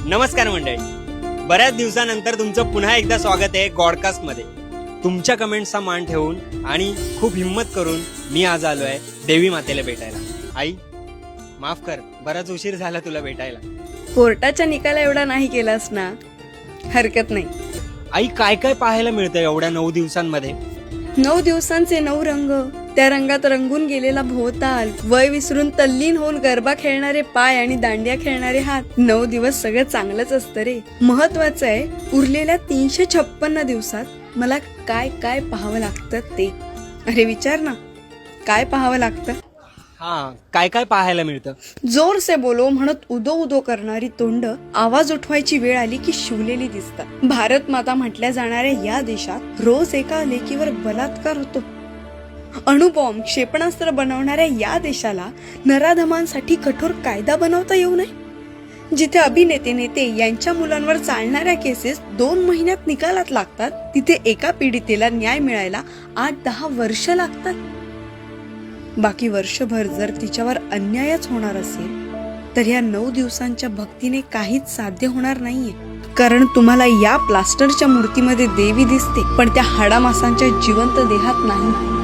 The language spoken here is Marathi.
नमस्कार मंडळी, बऱ्याच दिवसानंतर तुमचं पुन्हा एकदा स्वागत आहे गॉडकास्ट मध्ये. तुमच्या कमेंट्सचा मान ठेवून आणि खूप हिम्मत करून मी आज आलो आहे देवी मातेला भेटायला. आई माफ कर, बराच उशीर झाला तुला भेटायला. कोर्टाच्या निकाला एवढा नाही केलास ना, हरकत नाही. आई काय काय पाहायला मिळतं एवढ्या 9 दिवसांमध्ये? 9 दिवसांचे 9 रंग, त्या रंगात रंगून गेलेला भोवताल, वय विसरून तल्लीन होऊन गरबा खेळणारे पाय आणि दांडिया खेळणारे हात. 9 दिवस सगळं चांगलंच असतं रे. महत्वाचं आहे उरलेल्या 356 दिवसात मला काय काय पाहावं लागतं ते. अरे विचार ना, काय पाहावं लागतं? हा, काय काय पाहायला मिळतं? जोर से बोलो म्हणत उदो उदो करणारी तोंड आवाज उठवायची वेळ आली की शिवलेली दिसतात. भारत माता म्हटल्या जाणाऱ्या या देशात रोज एका लेकीवर बलात्कार होतो. अणुबॉम्ब क्षेपणास्त्र बनवणाऱ्या या देशाला नराधमांसाठी कठोर कायदा बनवता येऊ नये. जिथे अभिनेते नेते यांच्या मुलांवर चालणाऱ्या केसेस 2 महिन्यात निकालात लागतात, तिथे एका पीडितेला न्याय मिळायला 8-10 वर्ष लागतात. बाकी वर्षभर जर तिच्यावर अन्यायच होणार असेल तर या 9 दिवसांच्या भक्तीने काहीच साध्य होणार नाहीये. कारण तुम्हाला या प्लास्टरच्या मूर्तीमध्ये देवी दिसते, पण त्या हाडामासांच्या जिवंत देहात नाही.